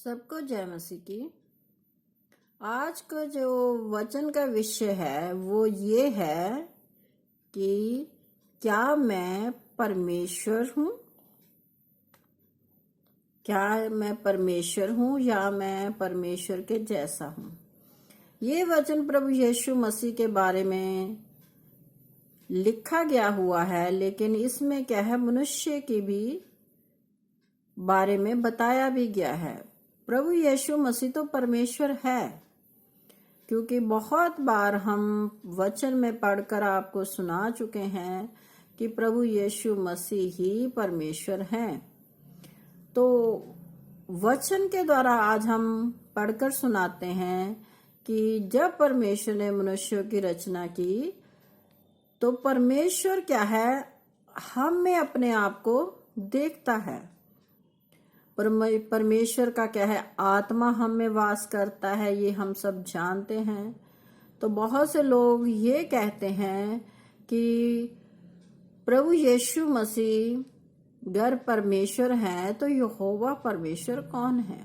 सबको जय मसीह की। आज का जो वचन का विषय है वो ये है कि क्या मैं परमेश्वर हूँ, क्या मैं परमेश्वर हूँ या मैं परमेश्वर के जैसा हूँ। ये वचन प्रभु यीशु मसीह के बारे में लिखा गया हुआ है, लेकिन इसमें क्या है, मनुष्य की भी बारे में बताया भी गया है। प्रभु यीशु मसीह तो परमेश्वर है, क्योंकि बहुत बार हम वचन में पढ़कर आपको सुना चुके हैं कि प्रभु यीशु मसीह ही परमेश्वर हैं। तो वचन के द्वारा आज हम पढ़कर सुनाते हैं कि जब परमेश्वर ने मनुष्यों की रचना की तो परमेश्वर क्या है, हम में अपने आप को देखता है। परमेश्वर का क्या है, आत्मा हम में वास करता है, ये हम सब जानते हैं। तो बहुत से लोग ये कहते हैं कि प्रभु यीशु मसीह अगर परमेश्वर है तो यहोवा परमेश्वर कौन है।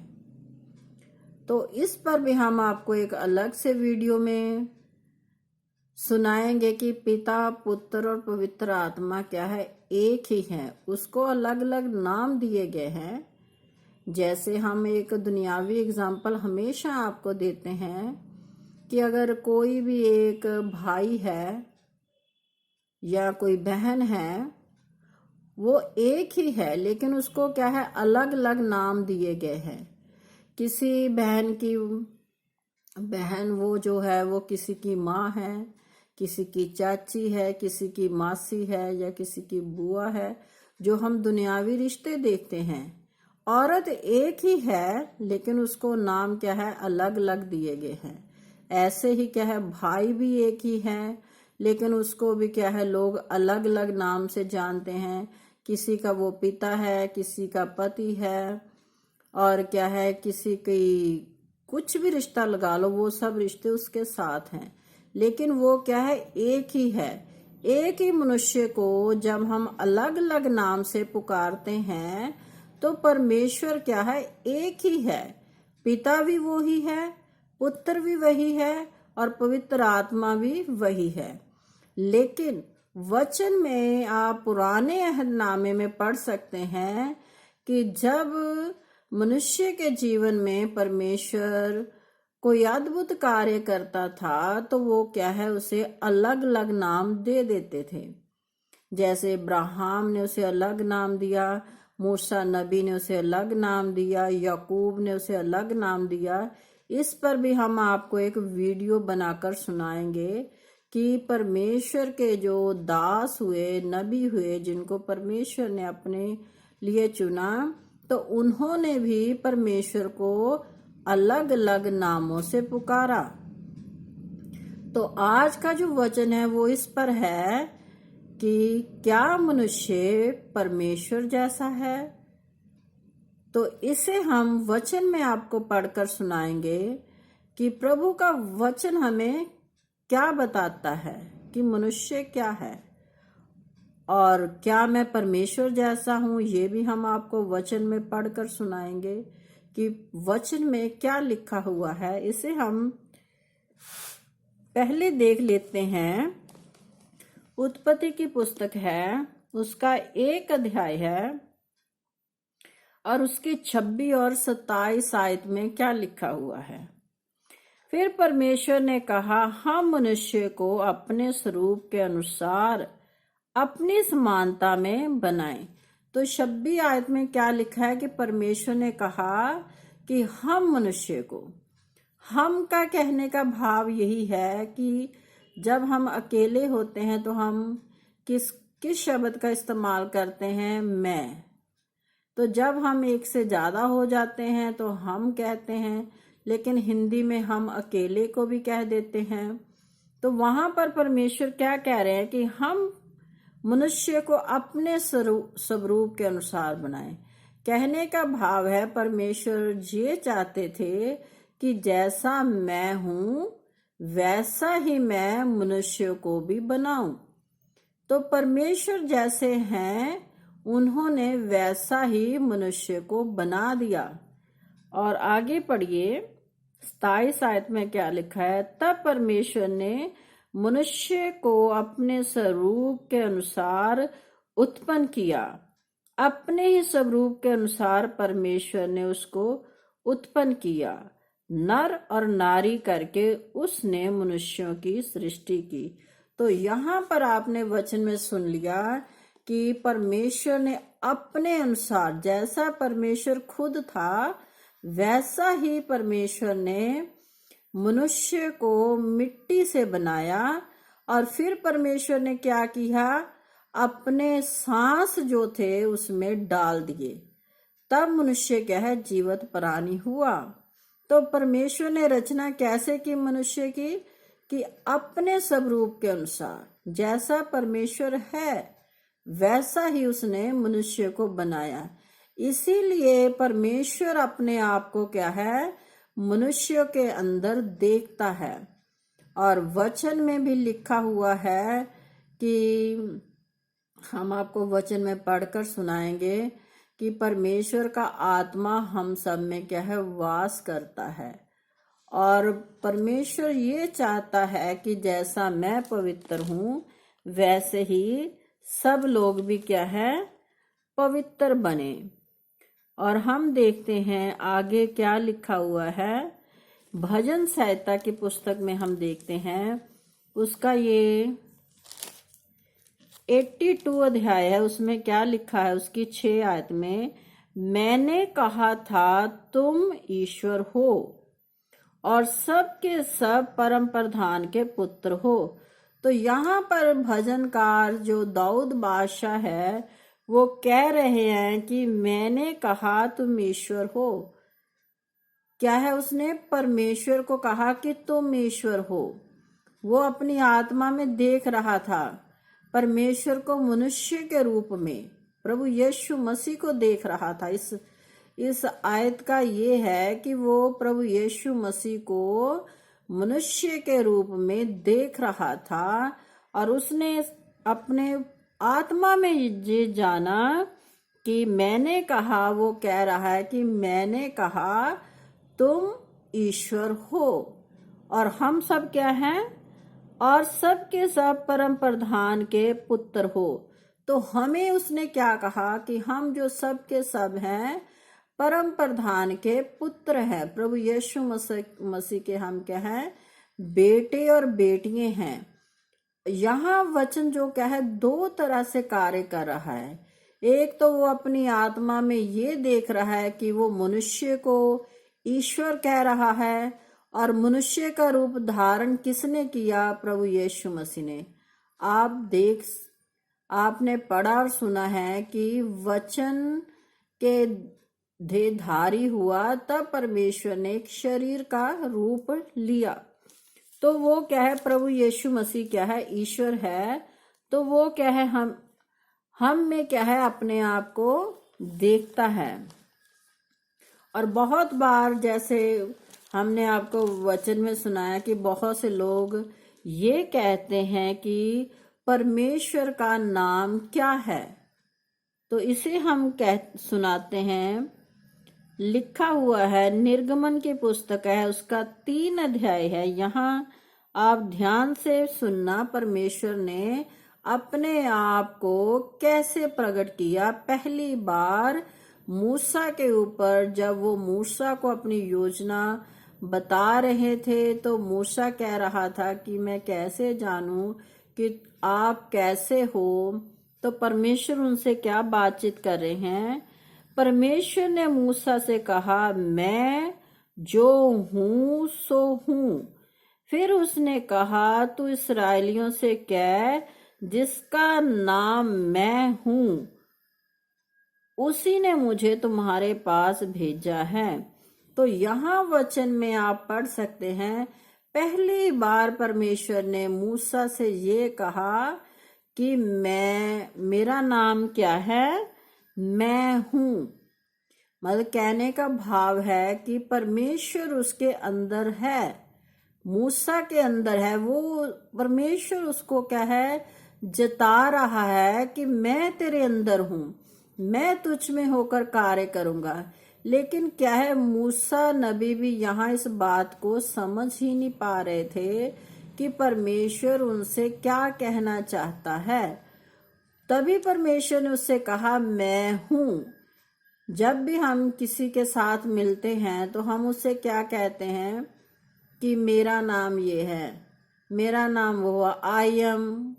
तो इस पर भी हम आपको एक अलग से वीडियो में सुनाएंगे कि पिता, पुत्र और पवित्र आत्मा क्या है, एक ही है। उसको अलग अलग नाम दिए गए हैं। जैसे हम एक दुनियावी एग्जाम्पल हमेशा आपको देते हैं कि अगर कोई भी एक भाई है या कोई बहन है, वो एक ही है, लेकिन उसको क्या है, अलग अलग नाम दिए गए हैं। किसी बहन वो जो है वो किसी की माँ है, किसी की चाची है, किसी की मासी है या किसी की बुआ है, जो हम दुनियावी रिश्ते देखते हैं। औरत एक ही है, लेकिन उसको नाम क्या है, अलग अलग दिए गए हैं। ऐसे ही क्या है, भाई भी एक ही है, लेकिन उसको भी क्या है, लोग अलग अलग नाम से जानते हैं। किसी का वो पिता है, किसी का पति है, और क्या है, किसी की कुछ भी रिश्ता लगा लो, वो सब रिश्ते उसके साथ हैं, लेकिन वो क्या है, एक ही है। एक ही मनुष्य को जब हम अलग अलग नाम से पुकारते हैं तो परमेश्वर क्या है, एक ही है। पिता भी वो ही है, पुत्र भी वही है और पवित्र आत्मा भी वही है। लेकिन वचन में आप पुराने अहदनामे में पढ़ सकते हैं कि जब मनुष्य के जीवन में परमेश्वर कोई अद्भुत कार्य करता था तो वो क्या है, उसे अलग अलग नाम दे देते थे। जैसे इब्राहिम ने उसे अलग नाम दिया, मूसा नबी ने उसे अलग नाम दिया, याकूब ने उसे अलग नाम दिया। इस पर भी हम आपको एक वीडियो बनाकर सुनाएंगे कि परमेश्वर के जो दास हुए, नबी हुए, जिनको परमेश्वर ने अपने लिए चुना, तो उन्होंने भी परमेश्वर को अलग अलग नामों से पुकारा। तो आज का जो वचन है वो इस पर है कि क्या मनुष्य परमेश्वर जैसा है। तो इसे हम वचन में आपको पढ़कर सुनाएंगे कि प्रभु का वचन हमें क्या बताता है कि मनुष्य क्या है, और क्या मैं परमेश्वर जैसा हूं। ये भी हम आपको वचन में पढ़कर सुनाएंगे कि वचन में क्या लिखा हुआ है। इसे हम पहले देख लेते हैं। उत्पत्ति की पुस्तक है, उसका 1 अध्याय है और उसके 26 और 27 आयत में क्या लिखा हुआ है। फिर परमेश्वर ने कहा, हम मनुष्य को अपने स्वरूप के अनुसार अपनी समानता में बनाएं। तो 26 आयत में क्या लिखा है कि परमेश्वर ने कहा कि हम मनुष्य को, हम का कहने का भाव यही है कि जब हम अकेले होते हैं तो हम किस शब्द का इस्तेमाल करते हैं, मैं। तो जब हम एक से ज्यादा हो जाते हैं तो हम कहते हैं, लेकिन हिंदी में हम अकेले को भी कह देते हैं। तो वहां पर परमेश्वर क्या कह रहे हैं कि हम मनुष्य को अपने स्वरूप के अनुसार बनाएं। कहने का भाव है, परमेश्वर ये चाहते थे कि जैसा मैं हूं वैसा ही मैं मनुष्य को भी बनाऊं। तो परमेश्वर जैसे हैं उन्होंने वैसा ही मनुष्य को बना दिया। और आगे पढ़िए 27 आयत में क्या लिखा है। तब परमेश्वर ने मनुष्य को अपने स्वरूप के अनुसार उत्पन्न किया। अपने ही स्वरूप के अनुसार परमेश्वर ने उसको उत्पन्न किया, नर और नारी करके उसने मनुष्यों की सृष्टि की। तो यहाँ पर आपने वचन में सुन लिया कि परमेश्वर ने अपने अनुसार, जैसा परमेश्वर खुद था वैसा ही परमेश्वर ने मनुष्य को मिट्टी से बनाया। और फिर परमेश्वर ने क्या किया, अपने सांस जो थे उसमें डाल दिए, तब मनुष्य क्या है, जीवित प्राणी हुआ। तो परमेश्वर ने रचना कैसे की मनुष्य की, कि अपने स्वरूप के अनुसार, जैसा परमेश्वर है वैसा ही उसने मनुष्य को बनाया। इसीलिए परमेश्वर अपने आप को क्या है, मनुष्य के अंदर देखता है। और वचन में भी लिखा हुआ है कि हम आपको वचन में पढ़कर सुनाएंगे कि परमेश्वर का आत्मा हम सब में क्या है, वास करता है। और परमेश्वर ये चाहता है कि जैसा मैं पवित्र हूँ वैसे ही सब लोग भी क्या है, पवित्र बने। और हम देखते हैं आगे क्या लिखा हुआ है। भजन संहिता की पुस्तक में हम देखते हैं, उसका ये 82 अध्याय है, उसमें क्या लिखा है, उसकी 6 आयत में, मैंने कहा था तुम ईश्वर हो और सब के सब परम प्रधान के पुत्र हो। तो यहाँ पर भजनकार जो दाऊद बादशाह है वो कह रहे हैं कि मैंने कहा तुम ईश्वर हो। क्या है, उसने परमेश्वर को कहा कि तुम ईश्वर हो। वो अपनी आत्मा में देख रहा था परमेश्वर को मनुष्य के रूप में, प्रभु यीशु मसीह को देख रहा था। इस आयत का ये है कि वो प्रभु यीशु मसीह को मनुष्य के रूप में देख रहा था। और उसने अपने आत्मा में ये जाना कि मैंने कहा, वो कह रहा है कि मैंने कहा तुम ईश्वर हो और हम सब क्या हैं, और सब के सब परम प्रधान के पुत्र हो। तो हमें उसने क्या कहा कि हम जो सब के सब हैं परम प्रधान के पुत्र हैं। प्रभु यीशु मसीह के हम क्या हैं, बेटे और बेटियां हैं। यहाँ वचन जो क्या है, दो तरह से कार्य कर रहा है। एक तो वो अपनी आत्मा में ये देख रहा है कि वो मनुष्य को ईश्वर कह रहा है, और मनुष्य का रूप धारण किसने किया, प्रभु यीशु मसीह ने। आपने पढ़ा और सुना है कि वचन के देहधारी हुआ, तब परमेश्वर ने एक शरीर का रूप लिया। तो वो क्या है, प्रभु यीशु मसीह क्या है, ईश्वर है। तो वो क्या है, हम में क्या है, अपने आप को देखता है। और बहुत बार जैसे हमने आपको वचन में सुनाया कि बहुत से लोग ये कहते हैं कि परमेश्वर का नाम क्या है। तो इसे हम सुनाते हैं। लिखा हुआ है, निर्गमन की पुस्तक है, उसका 3 अध्याय है। यहाँ आप ध्यान से सुनना, परमेश्वर ने अपने आप को कैसे प्रकट किया। पहली बार मूसा के ऊपर, जब वो मूसा को अपनी योजना बता रहे थे, तो मूसा कह रहा था कि मैं कैसे जानूं कि आप कैसे हो। तो परमेश्वर उनसे क्या बातचीत कर रहे हैं। परमेश्वर ने मूसा से कहा, मैं जो हूं सो हूं। फिर उसने कहा, तू इस्राएलियों से कह, जिसका नाम मैं हूं उसी ने मुझे तुम्हारे पास भेजा है। तो यहाँ वचन में आप पढ़ सकते हैं, पहली बार परमेश्वर ने मूसा से ये कहा कि मेरा नाम क्या है, मैं हूं। मतलब कहने का भाव है कि परमेश्वर उसके अंदर है, मूसा के अंदर है। वो परमेश्वर उसको क्या है, जता रहा है कि मैं तेरे अंदर हूं, मैं तुझ में होकर कार्य करूंगा। लेकिन क्या है, मूसा नबी भी यहाँ इस बात को समझ ही नहीं पा रहे थे कि परमेश्वर उनसे क्या कहना चाहता है। तभी परमेश्वर ने उससे कहा, मैं हूं। जब भी हम किसी के साथ मिलते हैं तो हम उससे क्या कहते हैं कि मेरा नाम ये है, मेरा नाम वो, I am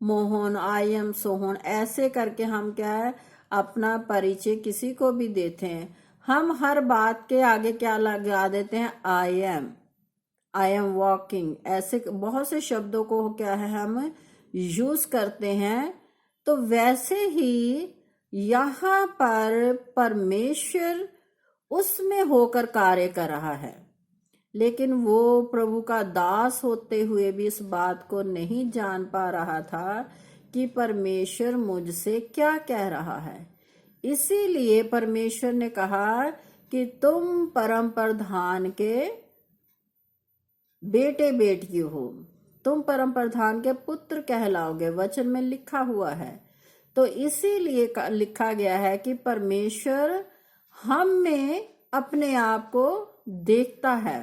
Mohan, I am Sohan, ऐसे करके हम क्या है अपना परिचय किसी को भी देते हैं। हम हर बात के आगे क्या लगा देते हैं, आई एम वॉकिंग, ऐसे बहुत से शब्दों को क्या है हम यूज करते हैं। तो वैसे ही यहाँ पर परमेश्वर उसमें होकर कार्य कर रहा है, लेकिन वो प्रभु का दास होते हुए भी इस बात को नहीं जान पा रहा था कि परमेश्वर मुझसे क्या कह रहा है। इसीलिए परमेश्वर ने कहा कि तुम परम प्रधान के बेटे बेटी हो, तुम परम प्रधान के पुत्र कहलाओगे, वचन में लिखा हुआ है। तो इसीलिए लिखा गया है कि परमेश्वर हम में अपने आप को देखता है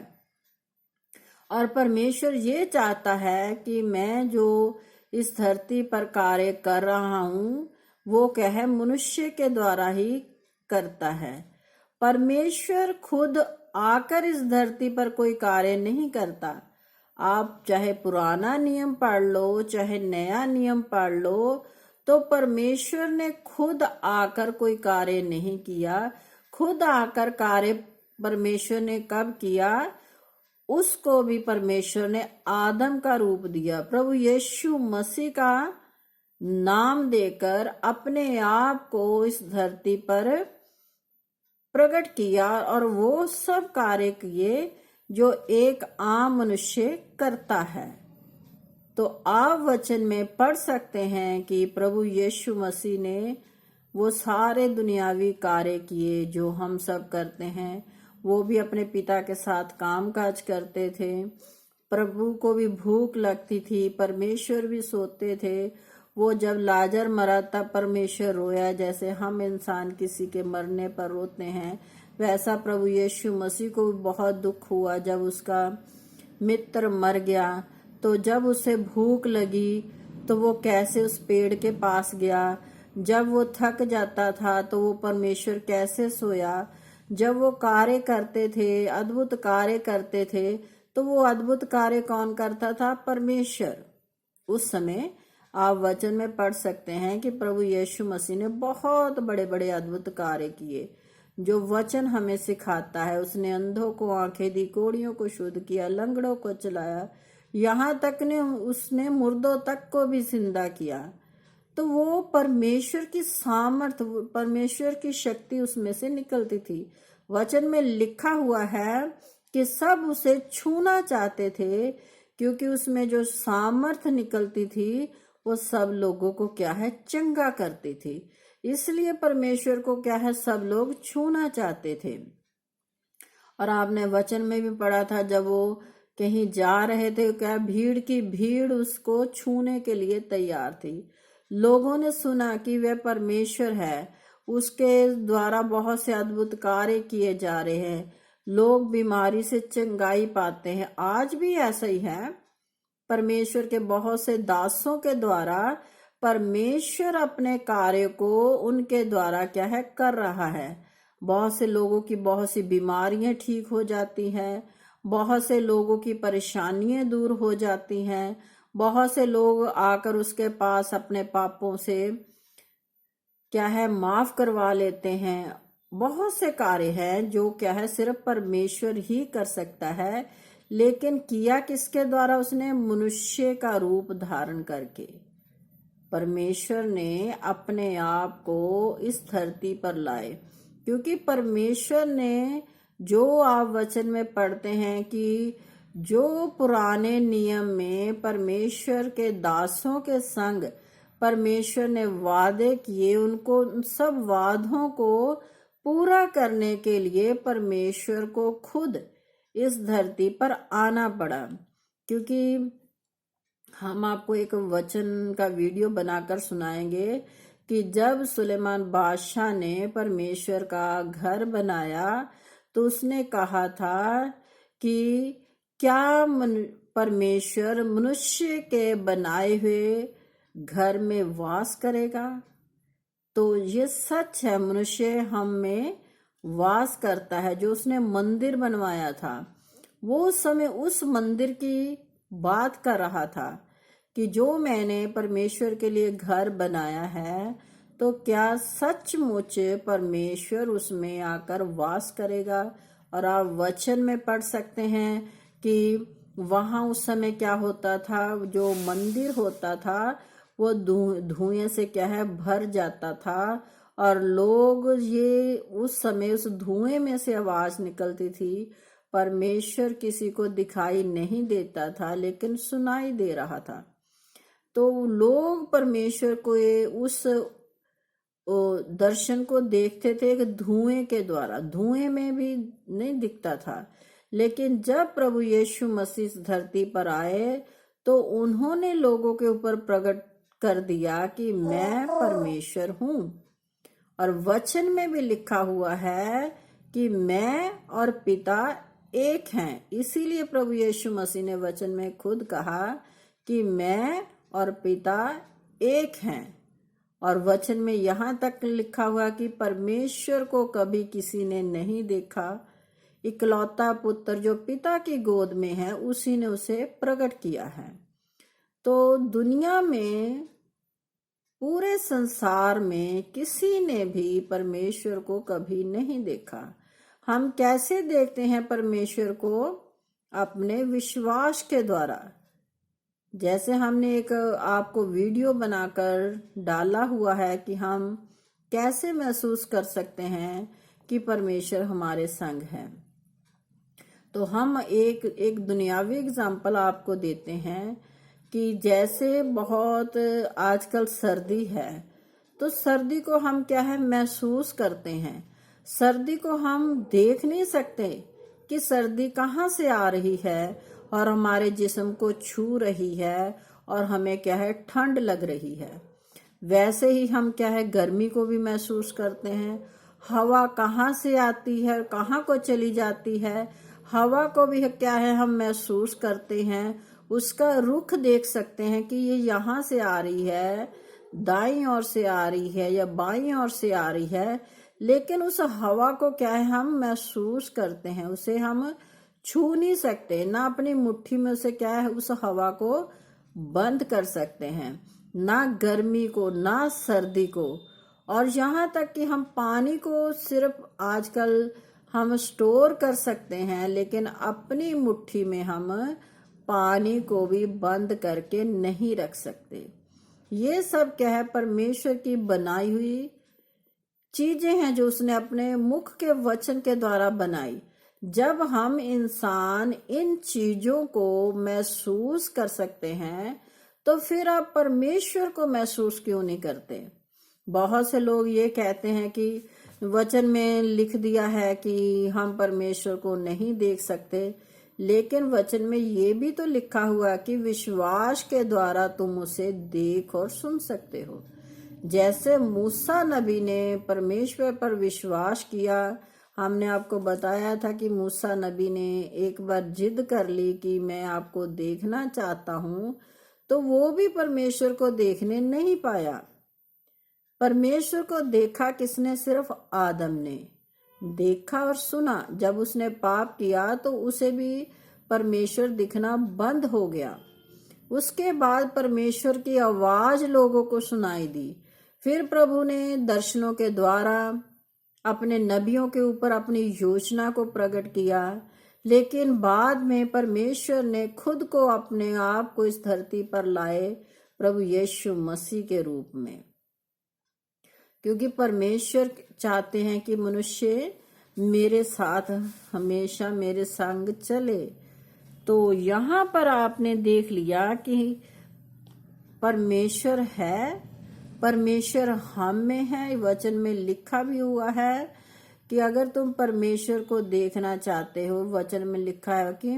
और परमेश्वर ये चाहता है कि मैं जो इस धरती पर कार्य कर रहा हूं वो क्या है, मनुष्य के द्वारा ही करता है। परमेश्वर खुद आकर इस धरती पर कोई कार्य नहीं करता। आप चाहे पुराना नियम पढ़ लो चाहे नया नियम पढ़ लो, तो परमेश्वर ने खुद आकर कोई कार्य नहीं किया। खुद आकर कार्य परमेश्वर ने कब किया, उसको भी परमेश्वर ने आदम का रूप दिया, प्रभु यीशु मसीह का नाम देकर अपने आप को इस धरती पर प्रकट किया और वो सब कार्य किए जो एक आम मनुष्य करता है। तो आप वचन में पढ़ सकते हैं कि प्रभु यीशु मसीह ने वो सारे दुनियावी कार्य किए जो हम सब करते हैं। वो भी अपने पिता के साथ काम काज करते थे। प्रभु को भी भूख लगती थी, परमेश्वर भी सोते थे। वो जब लाजर मरा तब परमेश्वर रोया, जैसे हम इंसान किसी के मरने पर रोते हैं, वैसा प्रभु यीशु मसीह को भी बहुत दुख हुआ जब उसका मित्र मर गया। तो जब उसे भूख लगी तो वो कैसे उस पेड़ के पास गया, जब वो थक जाता था तो वो परमेश्वर कैसे सोया, जब वो कार्य करते थे, अद्भुत कार्य करते थे, तो वो अद्भुत कार्य कौन करता था, परमेश्वर। उस समय आप वचन में पढ़ सकते हैं कि प्रभु यीशु मसीह ने बहुत बड़े बड़े अद्भुत कार्य किए जो वचन हमें सिखाता है। उसने अंधों को आंखें दी, कोढ़ियों को शुद्ध किया, लंगड़ों को चलाया, यहाँ तक ने उसने मुर्दों तक को भी जिंदा किया। तो वो परमेश्वर की सामर्थ, परमेश्वर की शक्ति उसमें से निकलती थी। वचन में लिखा हुआ है कि सब उसे छूना चाहते थे, क्योंकि उसमें जो सामर्थ निकलती थी वो सब लोगों को क्या है, चंगा करती थी। इसलिए परमेश्वर को क्या है, सब लोग छूना चाहते थे। और आपने वचन में भी पढ़ा था, जब वो कहीं जा रहे थे, क्या भीड़ की भीड़ उसको छूने के लिए तैयार थी। लोगों ने सुना कि वह परमेश्वर है, उसके द्वारा बहुत से अद्भुत कार्य किए जा रहे हैं, लोग बीमारी से चंगाई पाते हैं। आज भी ऐसा ही है, परमेश्वर के बहुत से दासों के द्वारा परमेश्वर अपने कार्य को उनके द्वारा क्या है, कर रहा है। बहुत से लोगों की बहुत सी बीमारियां ठीक हो जाती हैं, बहुत से लोगों की परेशानियां दूर हो जाती हैं, बहुत से लोग आकर उसके पास अपने पापों से क्या है, माफ करवा लेते हैं। बहुत से कार्य हैं जो क्या है, सिर्फ परमेश्वर ही कर सकता है। लेकिन किया किसके द्वारा, उसने मनुष्य का रूप धारण करके। परमेश्वर ने अपने आप को इस धरती पर लाए, क्योंकि परमेश्वर ने, जो आप वचन में पढ़ते हैं कि जो पुराने नियम में परमेश्वर के दासों के संग परमेश्वर ने वादे किए, उनको उन सब वादों को पूरा करने के लिए परमेश्वर को खुद इस धरती पर आना पड़ा। क्योंकि हम आपको एक वचन का वीडियो बनाकर सुनाएंगे कि जब सुलेमान बादशाह ने परमेश्वर का घर बनाया तो उसने कहा था कि क्या परमेश्वर मनुष्य के बनाए हुए घर में वास करेगा? तो ये सच है, मनुष्य हम में वास करता है। जो उसने मंदिर बनवाया था वो उस समय उस मंदिर की बात कर रहा था कि जो मैंने परमेश्वर के लिए घर बनाया है तो क्या सचमुच परमेश्वर उसमें आकर वास करेगा? और आप वचन में पढ़ सकते हैं कि वहां उस समय क्या होता था, जो मंदिर होता था वो धुएं से क्या है भर जाता था, और लोग ये उस समय उस धुएं में से आवाज निकलती थी। परमेश्वर किसी को दिखाई नहीं देता था लेकिन सुनाई दे रहा था। तो लोग परमेश्वर को उस दर्शन को देखते थे कि धुएं के द्वारा, धुएं में भी नहीं दिखता था। लेकिन जब प्रभु यीशु मसीह इस धरती पर आए तो उन्होंने लोगों के ऊपर प्रकट कर दिया कि मैं परमेश्वर हूं। और वचन में भी लिखा हुआ है कि मैं और पिता एक हैं। इसीलिए प्रभु यीशु मसीह ने वचन में खुद कहा कि मैं और पिता एक हैं। और वचन में यहाँ तक लिखा हुआ कि परमेश्वर को कभी किसी ने नहीं देखा, इकलौता पुत्र जो पिता की गोद में है उसी ने उसे प्रकट किया है। तो दुनिया में, पूरे संसार में किसी ने भी परमेश्वर को कभी नहीं देखा। हम कैसे देखते हैं परमेश्वर को? अपने विश्वास के द्वारा। जैसे हमने एक आपको वीडियो बनाकर डाला हुआ है कि हम कैसे महसूस कर सकते हैं कि परमेश्वर हमारे संग है। तो हम एक दुनियावी एग्जाम्पल आपको देते हैं कि जैसे बहुत आजकल सर्दी है तो सर्दी को हम क्या है महसूस करते हैं। सर्दी को हम देख नहीं सकते कि सर्दी कहाँ से आ रही है और हमारे जिस्म को छू रही है और हमें क्या है ठंड लग रही है। वैसे ही हम क्या है गर्मी को भी महसूस करते हैं। हवा कहाँ से आती है, कहाँ को चली जाती है, हवा को भी क्या है हम महसूस करते हैं। उसका रुख देख सकते हैं कि ये यहाँ से आ रही है, दाईं ओर से आ रही है या बाईं ओर से आ रही है। लेकिन उस हवा को क्या है हम महसूस करते हैं, उसे हम छू नहीं सकते। ना अपनी मुट्ठी में उसे क्या है उस हवा को बंद कर सकते हैं, ना गर्मी को ना सर्दी को। और यहाँ तक कि हम पानी को सिर्फ आजकल हम स्टोर कर सकते हैं लेकिन अपनी मुट्ठी में हम पानी को भी बंद करके नहीं रख सकते। ये सब क्या है परमेश्वर की बनाई हुई चीजें हैं जो उसने अपने मुख के वचन के द्वारा बनाई। जब हम इंसान इन चीजों को महसूस कर सकते हैं तो फिर आप परमेश्वर को महसूस क्यों नहीं करते? बहुत से लोग ये कहते हैं कि वचन में लिख दिया है कि हम परमेश्वर को नहीं देख सकते, लेकिन वचन में ये भी तो लिखा हुआ कि विश्वास के द्वारा तुम उसे देख और सुन सकते हो। जैसे मूसा नबी ने परमेश्वर पर विश्वास किया, हमने आपको बताया था कि मूसा नबी ने एक बार जिद कर ली कि मैं आपको देखना चाहता हूं, तो वो भी परमेश्वर को देखने नहीं पाया। परमेश्वर को देखा किसने? सिर्फ आदम ने देखा और सुना। जब उसने पाप किया तो उसे भी परमेश्वर दिखना बंद हो गया। उसके बाद परमेश्वर की आवाज लोगों को सुनाई दी। फिर प्रभु ने दर्शनों के द्वारा अपने नबियों के ऊपर अपनी योजना को प्रकट किया। लेकिन बाद में परमेश्वर ने खुद को, अपने आप को इस धरती पर लाए प्रभु यीशु मसीह के रूप में, क्योंकि परमेश्वर चाहते हैं कि मनुष्य मेरे साथ हमेशा मेरे संग चले। तो यहाँ पर आपने देख लिया कि परमेश्वर है, परमेश्वर हम में है। वचन में लिखा भी हुआ है कि अगर तुम परमेश्वर को देखना चाहते हो, वचन में लिखा है कि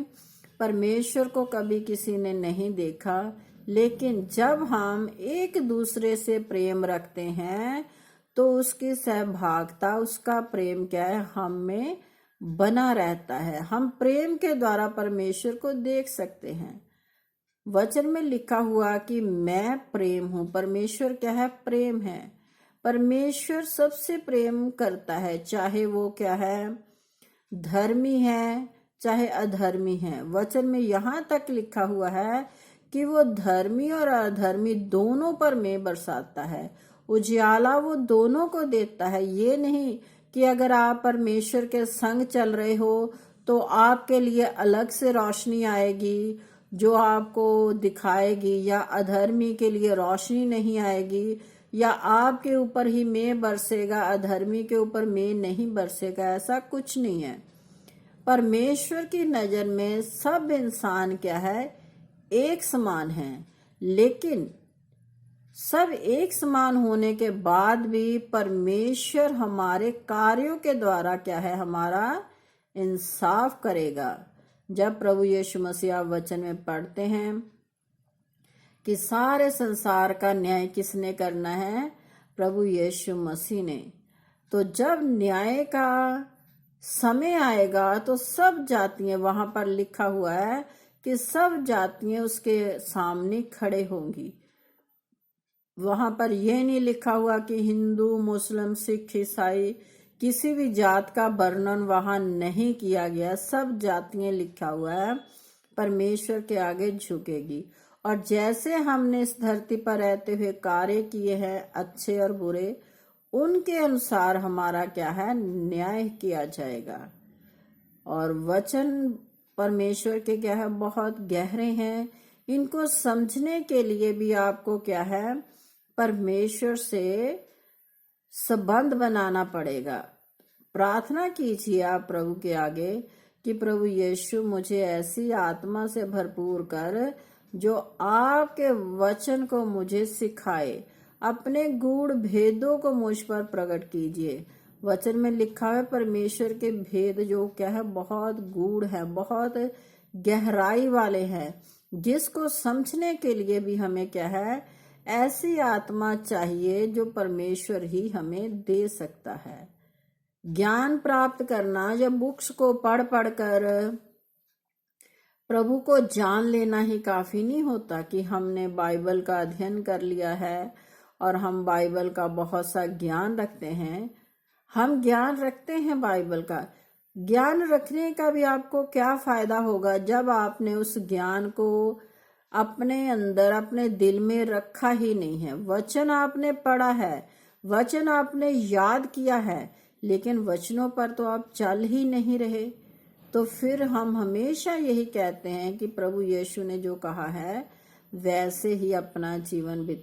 परमेश्वर को कभी किसी ने नहीं देखा, लेकिन जब हम एक दूसरे से प्रेम रखते हैं तो उसकी सहभागिता, उसका प्रेम क्या है, हम में बना रहता है। हम प्रेम के द्वारा परमेश्वर को देख सकते हैं। वचन में लिखा हुआ कि मैं प्रेम हूं। परमेश्वर क्या है? प्रेम है। परमेश्वर सबसे प्रेम करता है, चाहे वो क्या है, धर्मी है चाहे अधर्मी है। वचन में यहां तक लिखा हुआ है कि वो धर्मी और अधर्मी दोनों पर मेघ बरसाता है, उजियाला वो दोनों को देता है। ये नहीं कि अगर आप परमेश्वर के संग चल रहे हो तो आपके लिए अलग से रोशनी आएगी जो आपको दिखाएगी, या अधर्मी के लिए रोशनी नहीं आएगी, या आपके ऊपर ही मेघ बरसेगा, अधर्मी के ऊपर मेघ नहीं बरसेगा। ऐसा कुछ नहीं है। परमेश्वर की नजर में सब इंसान क्या है? एक समान है। लेकिन सब एक समान होने के बाद भी परमेश्वर हमारे कार्यों के द्वारा क्या है, हमारा इंसाफ करेगा। जब प्रभु यीशु मसीह वचन में पढ़ते हैं कि सारे संसार का न्याय किसने करना है? प्रभु यीशु मसीह ने। तो जब न्याय का समय आएगा तो सब जातियां, वहां पर लिखा हुआ है कि सब जातियां उसके सामने खड़े होंगी। वहां पर यह नहीं लिखा हुआ कि हिंदू, मुस्लिम, सिख, ईसाई, किसी भी जात का वर्णन वहां नहीं किया गया। सब जातियां लिखा हुआ है परमेश्वर के आगे झुकेगी। और जैसे हमने इस धरती पर रहते हुए कार्य किए हैं, अच्छे और बुरे, उनके अनुसार हमारा क्या है, न्याय किया जाएगा। और वचन परमेश्वर के क्या है, बहुत गहरे हैं। इनको समझने के लिए भी आपको क्या है, परमेश्वर से संबंध बनाना पड़ेगा। प्रार्थना कीजिए आप प्रभु के आगे कि प्रभु यीशु मुझे ऐसी आत्मा से भरपूर कर जो आपके वचन को मुझे सिखाए, अपने गूढ़ भेदों को मुझ पर प्रकट कीजिए। वचन में लिखा है परमेश्वर के भेद जो क्या है, बहुत गूढ़ है, बहुत गहराई वाले हैं, जिसको समझने के लिए भी हमें क्या है, ऐसी आत्मा चाहिए जो परमेश्वर ही हमें दे सकता है। ज्ञान प्राप्त करना, जब बुक्स को पढ़ पढ़ कर प्रभु को जान लेना ही काफी नहीं होता कि हमने बाइबल का अध्ययन कर लिया है और हम बाइबल का बहुत सा ज्ञान रखते हैं। हम ज्ञान रखते हैं बाइबल का, ज्ञान रखने का भी आपको क्या फायदा होगा जब आपने उस ज्ञान को अपने अंदर, अपने दिल में रखा ही नहीं है। वचन आपने पढ़ा है, वचन आपने याद किया है, लेकिन वचनों पर तो आप चल ही नहीं रहे। तो फिर हम हमेशा यही कहते हैं कि प्रभु यीशु ने जो कहा है वैसे ही अपना जीवन बिता